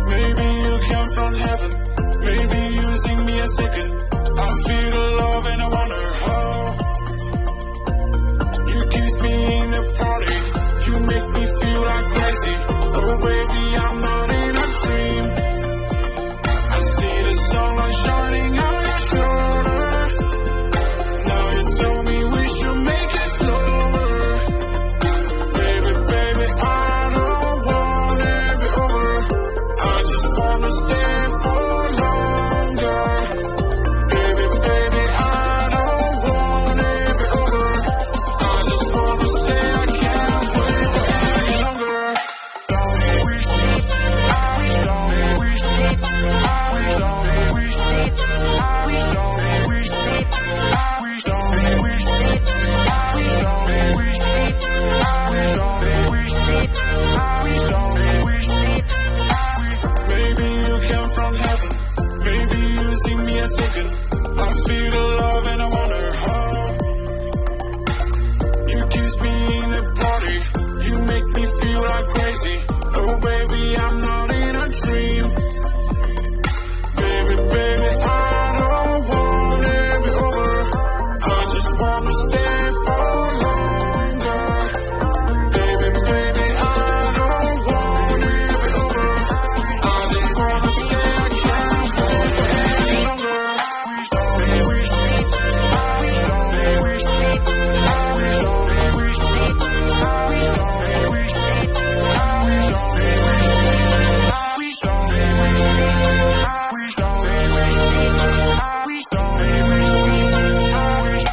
Maybe you came from heaven, maybe using me a second. I feel the love and I wonder how. You kiss me in the party, you make me feel like crazy. Oh baby, I'm not in a dream. I see the sunlight shining on your shoulder. Now you tell me we should make it slower. Baby, baby, I don't want it be over. I just wanna stay for longer. Baby, baby, I don't want it be over. I just wanna say I can't wait for any longer. Don't wish, I wish, don't wish, I wish, don't wish, I wish, don't wish, I wish, don't wish, I wish, don't wish, I wish, don't wish, I wish, don't wish. Maybe you came from heaven, maybe using me a second. I feel the love and I wonder how. You kiss me in the party, you make me feel like crazy. Oh baby, I'm not in a dream. Baby, baby, I don't want it be over. I just wanna stay for longer. Baby, baby, I don't want it be over. I just wanna say I can't wait any longer. Don't wish, I wish, don't wish, I wish, don't wish, I wish, don't wish, I wish, don't wish, I wish, don't wish, I wish, don't wish, I wish, don't wish, I wish.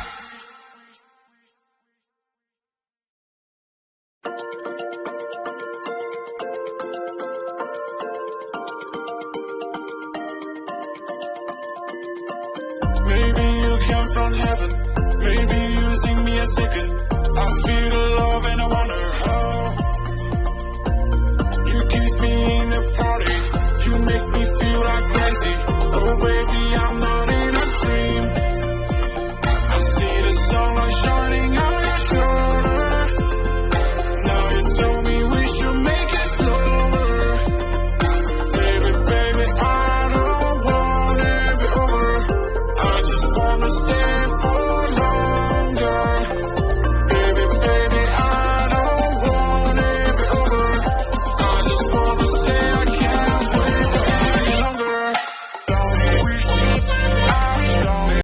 Maybe you came from heaven, maybe using me a second. I feel the love and I wonder how. You kiss me in the party, you make me feel like crazy. Oh baby, I'm not in a dream. I see the sunlight shining on your shoulder. Now you tell me we should make it slower. Baby, baby, I don't want it be over. I just wanna stay for